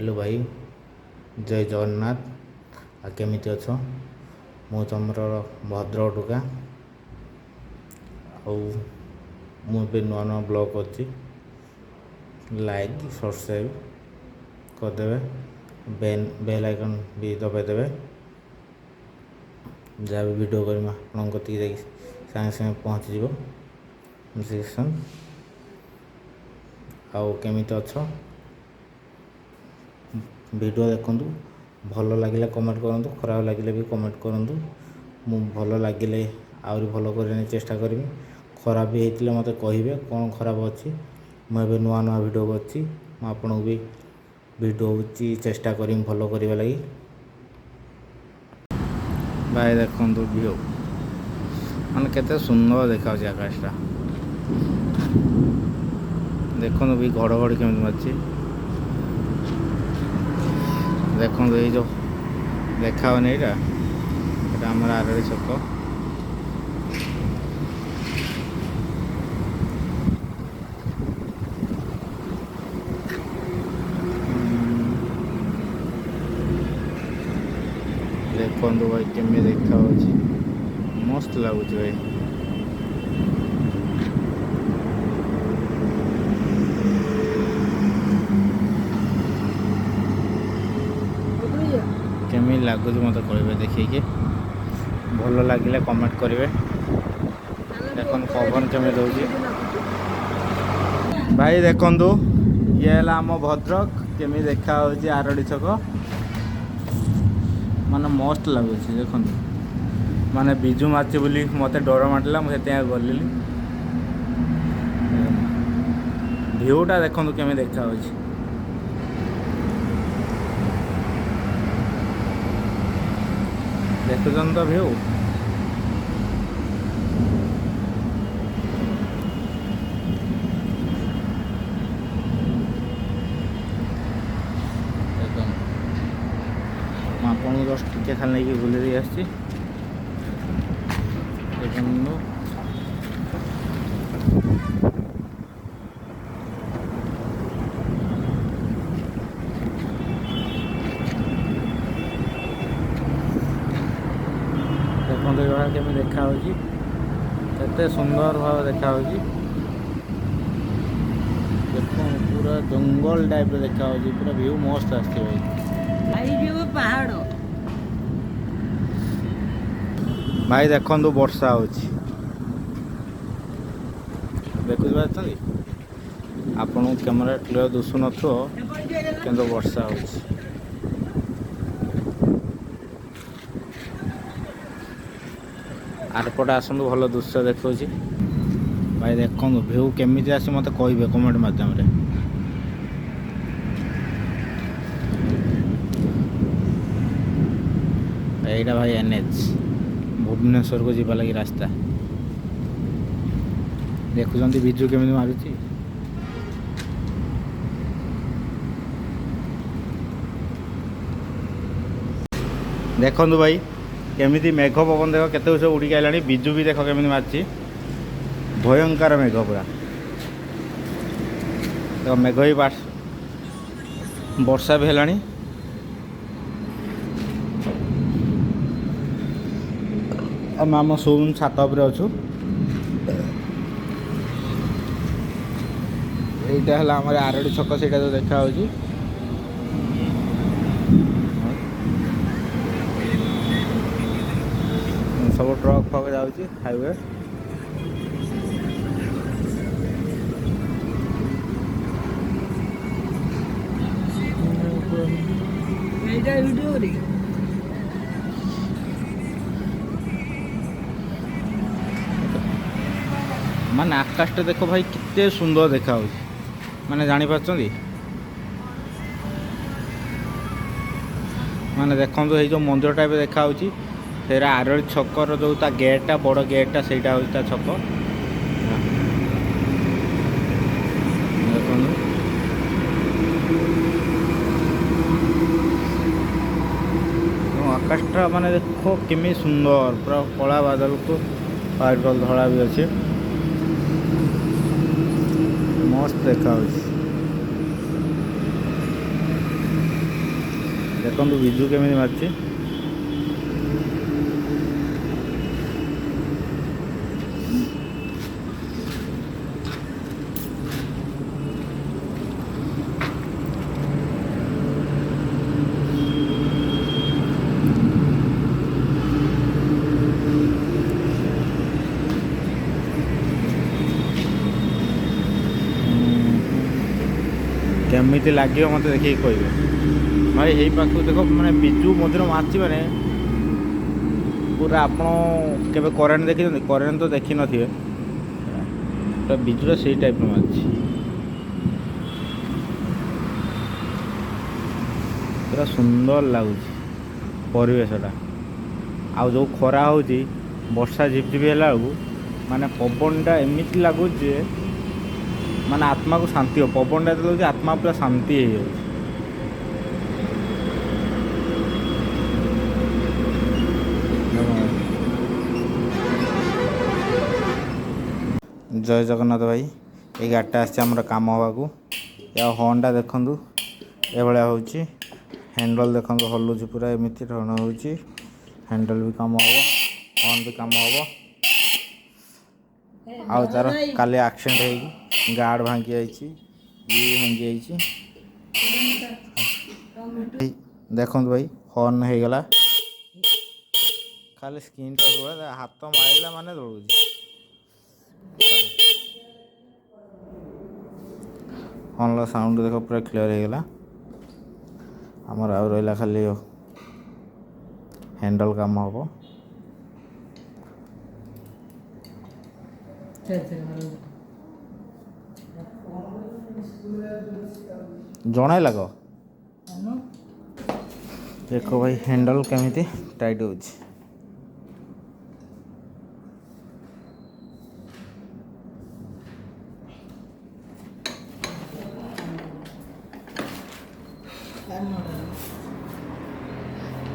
Hello भाई, जय जगन्नाथ। आ केमिति अछ? मु तमर भद्रक टुका मुझे नुआ नुआ ब्लॉग अच्छी लाइक सब्सक्राइब करदे, बेल आइकन भी दबाई देवे। जहाँ भी वीडियो कर सागे सागे पहुँच जाव नोटिफिकेशन। आउ केमिति अछ? वीडियो देखु, भल लगे कमेंट करूँ, खराब लगे भी कमेंट करूँ। मु भल लगे आहरी भल करने चेष्टा करी। खराब भी होते मत कहे कौन खराब अच्छी। मुझे नुआ नुआ वीडियो करती आपन भी वीडियो चेष्टा करी भल करने लगी। भाई देखु व्यू मान के सुंदर देखा आकाशटा। देखो भी घड़घड़ी केमी मार्ची। देखो ये जो देखा यहाँ आम आरड़ी छक। देखो भाई केमी देखा मस्त लगुच भाई। केमी लगुच मत कहे देखिए भल लगे कमेंट करेंगे। देख पवन केमी दौर भाई देखु ये है आम भद्रक केमी देखा आरड़ी छक माने मस्त लगुच। देख माने बिजु मार्ची बोली मत डर मार्ला मुझे गली भ्यूटा देखु केमी देखा देखुन तो भ्यू। आपको जस्ट टिके खाली नहीं बुले दी आसी केमी देखा केते सुंदर भाव देखा देख पूरा जंगल टाइप देखा पूरा व्यू मस्त आसती पहाड़ भाई देखु वर्षा हो देखु आपन कैमेरा क्लियर दिशु न कि वर्षा हो। आरपटे आसतु भल दृश्य देखा भाई। देखो भ्यू केमी आस मत कहे कमेंट मध्यम यहाँ भाई NH भुवनेश्वर को जीवा लगी रास्ता। देखुं बिजु केमी मारुति। देखु भाई केमी मेघ पवन देख के उड़िक आइला। बिजु भी देख केमी मार्ची भयंकर मेघ पूरा देख मेघ भी वर्षा भी है। आम शोरूम छात उपरे अच्छु। यहीटा है आम आरड़ी छक से जो देखा सब ट्रक फक जाऊँगी हाईवे। माने आकाशटा देख भाई कितने सुंदर देखा माने जानी पार्छन्ती। माने देखो ये जो मंदिर टाइप देखा तेरा आरड़ी छकर जो ता गेटा बड़ गेटा से छक। आकाशटा माने देखो केमी सुंदर पूरा कला बादल को व्हाइट कलर धड़ा भी अच्छे मस्त देखा। ଦେଖନ୍ତୁ ବିଜୁ କେମିତି ମାରୁଛି। କେମିତି ଲାଗିବ ମୋତେ ଦେଖିକି କହିବେ ଭାଇ। ଏଇ ପାଖକୁ ଦେଖ ମାନେ ବିଜୁ ମନ୍ଦିର ମାରୁଛି ମାନେ ପୁରା ଆପଣ କେବେ କରେଣ୍ଟ ଦେଖିଛନ୍ତି? କରେଣ୍ଟ ତ ଦେଖିନଥିବେ, ପୁରା ବିଜୁଟା ସେଇ ଟାଇପ୍ର ମାରୁଛି। ପୁରା ସୁନ୍ଦର ଲାଗୁଛି ପରିବେଶଟା। ଆଉ ଯେଉଁ ଖରା ହେଉଛି, ବର୍ଷା ଝିପଝିପି ହେଲା ବେଳକୁ ମାନେ ପବନଟା ଏମିତି ଲାଗୁଛି ଯେ ମାନେ ଆତ୍ମାକୁ ଶାନ୍ତି ହେବ। ପବନଟା ଯେତେବେଳେ ହେଉଛି ଆତ୍ମା ପୁରା ଶାନ୍ତି ହେଇଯାଉଛି। ଜୟ ଜଗନ୍ନାଥ ଭାଇ। ଏଇ ଗାଡ଼ିଟା ଆସିଛି ଆମର କାମ ହେବାକୁ। ଆଉ ହର୍ଣ୍ଣଟା ଦେଖନ୍ତୁ ଏଭଳିଆ ହେଉଛି। ହ୍ୟାଣ୍ଡଲ୍ ଦେଖନ୍ତୁ ହଲୁଛି ପୁରା ଏମିତି ଢଣ ହେଉଛି। ହ୍ୟାଣ୍ଡଲ୍ ବି କାମ ହେବ, ହର୍ଣ୍ଣ ବି କାମ ହେବ। ଆଉ ତାର କାଲି ଆକ୍ସିଡେଣ୍ଟ ହେଇକି ଗାର୍ଡ଼ ଭାଙ୍ଗି ଯାଇଛି, ଇଏ ଭାଙ୍ଗି ଯାଇଛି। ଦେଖନ୍ତୁ ଭାଇ ହର୍ଣ୍ଣ ହେଇଗଲା, ଖାଲି ସ୍କ୍ରିନ୍ଟା ହାତ ମାରିଲା ମାନେ ଦୌଡ଼ୁଛି। ହର୍ଣ୍ଣର ସାଉଣ୍ଡ ଦେଖ ପୁରା କ୍ଲିୟର ହେଇଗଲା। ଆମର ଆଉ ରହିଲା ଖାଲି ହ୍ୟାଣ୍ଡଲ୍ କାମ ହେବ। ଜଣାଇଲା କ ଦେଖ ଭାଇ ହ୍ୟାଣ୍ଡଲ୍ କେମିତି ଟାଇଟ୍ ହେଉଛି।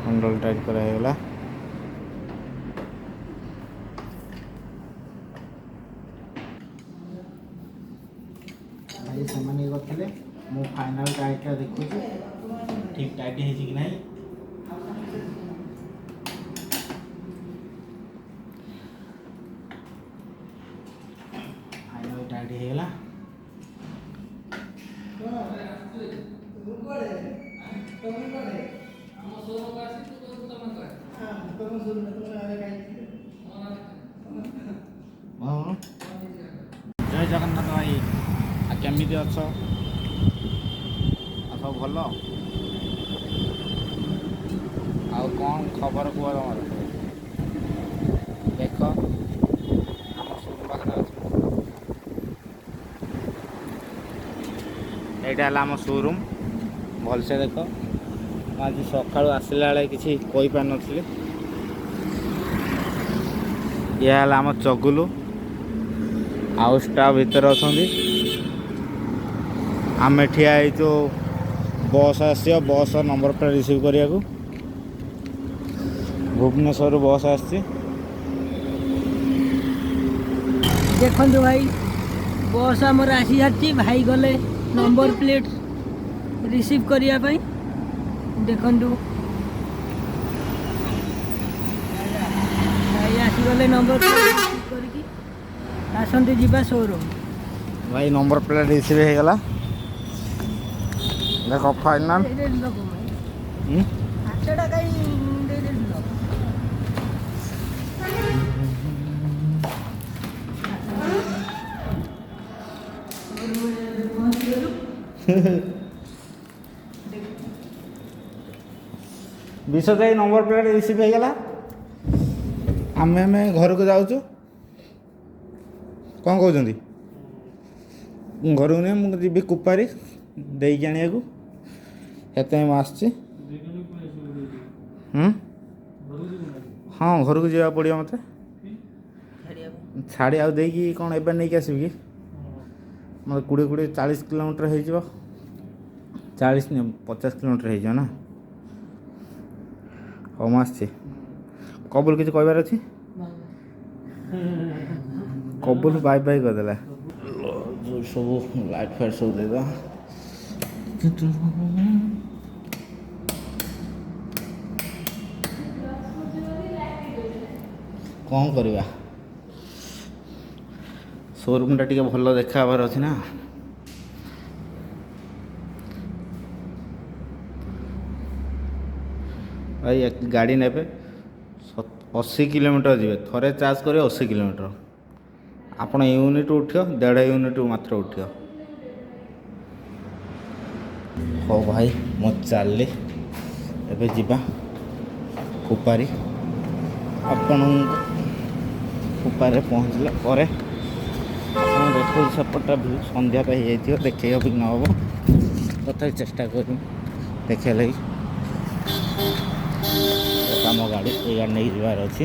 ହ୍ୟାଣ୍ଡଲ୍ ଟାଇଟ୍ କରାହେଇଗଲା। ଭାଇ ସେମାନେ ଇଏ କରିଥିଲେ, ମୁଁ ଫାଇନାଲ୍ ଟାଇଟ୍ଟା ଦେଖୁଛି ଠିକ୍ ଟାଇଟ୍ ହେଇଛି କି ନାହିଁ। ଫାଇନାଲ୍ ଟାଇଟ୍ ହେଇଗଲା। ଜୟ ଜଗନ୍ନାଥ ଭାଇ। ଆଉ କେମିତି ଅଛ? ଆଉ ସବୁ ଭଲ? ଆଉ କ'ଣ ଖବର କୁହ ତମର? ଦେଖ ଆମ ସୁର ପାଖରେ ଅଛି। ଏଇଟା ହେଲା ଆମ ସୋରୁମ୍, ଭଲସେ ଦେଖ। ମୁଁ ଆଜି ସକାଳୁ ଆସିଲା ବେଳେ କିଛି କହିପାରିନଥିଲି। ଇଏ ହେଲା ଆମ ଚଗୁଲୁ, ଆଉ ଷ୍ଟାଫ୍ ଭିତରେ ଅଛନ୍ତି। ଆମେ ଠିଆ ହେଇଛୁ ବସ୍ ଆସିବ, ବସ୍ ନମ୍ବର ପ୍ଲେଟ୍ ରିସିଭ୍ କରିବାକୁ। ଭୁବନେଶ୍ୱରରୁ ବସ୍ ଆସିଛି। ଦେଖନ୍ତୁ ଭାଇ, ବସ୍ ଆମର ଆସିସାରିଛି। ଭାଇ ଗଲେ ନମ୍ବର ପ୍ଲେଟ୍ ରିସିଭ୍ କରିବା ପାଇଁ। ଦେଖନ୍ତୁ ଭାଇ ଆସିଗଲେ ନମ୍ବର ପ୍ଲେଟ୍ ରିସିଭ୍ କରିକି। ଆସନ୍ତୁ ଯିବା ସୋରୁମ୍। ଭାଇ ନମ୍ବର ପ୍ଲେଟ୍ ରିସିଭ୍ ହେଇଗଲା। ଦେଖ ଫାଇନାଲ୍। ହାତଟା କାଇଁ ଦେଇଦେଇଥିଲ? ବିଶ୍ୱ ଭାଇ ନମ୍ବର ପ୍ଲେଟ୍ ରିସିଭ୍ ହେଇଗଲା। ଆମେ ଘରକୁ ଯାଉଛୁ। କ'ଣ କହୁଛନ୍ତି? ଘରକୁ ନୁହେଁ, ମୁଁ ଯିବି କୁପାରି ଦେଇକି ଆଣିବାକୁ। ସେଥିପାଇଁ ମୁଁ ଆସିଛି। ହଁ ଘରକୁ ଯିବାକୁ ପଡ଼ିବ ମୋତେ। ଛାଡ଼ି ଆଉ ଦେଇକି କ'ଣ ଏବେ ନେଇକି ଆସିବି କି? ମୋତେ 40 କିଲୋମିଟର ହେଇଯିବ। 40 ନୁହେଁ 50 କିଲୋମିଟର ହେଇଯିବ ନା। ହଉ ମୁଁ ଆସିଛି। କବୁଲ କିଛି କହିବାର ଅଛି? କବୁଲ ବାଇ ବାଇ କରିଦେଲା। ସବୁ ଲାଇଟ୍ ଫାଇଟ୍ ସବୁ ଦେଇଦେବା। କ'ଣ କରିବା, ସୋରୁମ୍ଟା ଟିକେ ଭଲ ଦେଖା ହେବାର ଅଛି ନା। ଭାଇ ଗାଡ଼ି ନେବେ 80 କିଲୋମିଟର ଯିବେ, ଥରେ ଚାର୍ଜ କରିବେ 80 କିଲୋମିଟର। ଆପଣ ୟୁନିଟ୍ ଉଠିବ 1.5 ୟୁନିଟ୍ ମାତ୍ର ଉଠିବ। ହଉ ଭାଇ ମୁଁ ଚାଲିଲି, ଏବେ ଯିବା କୁପାରୀ। ଆପଣଙ୍କ କୁପାରରେ ପହଞ୍ଚିଲା ପରେ ଆପଣ ଦେଖୁଛି ସେପଟଟା ଭିଉ, ସନ୍ଧ୍ୟାଟା ହେଇଯାଇଥିବ, ଦେଖେଇ ହେବ କି ନ ହେବ ତଥାପି ଚେଷ୍ଟା କରିବି ଦେଖେଇ ଲାଗି। ଆମ ଗାଡ଼ି ଏଇ ଗାଡ଼ି ନେଇକି ଯିବାର ଅଛି।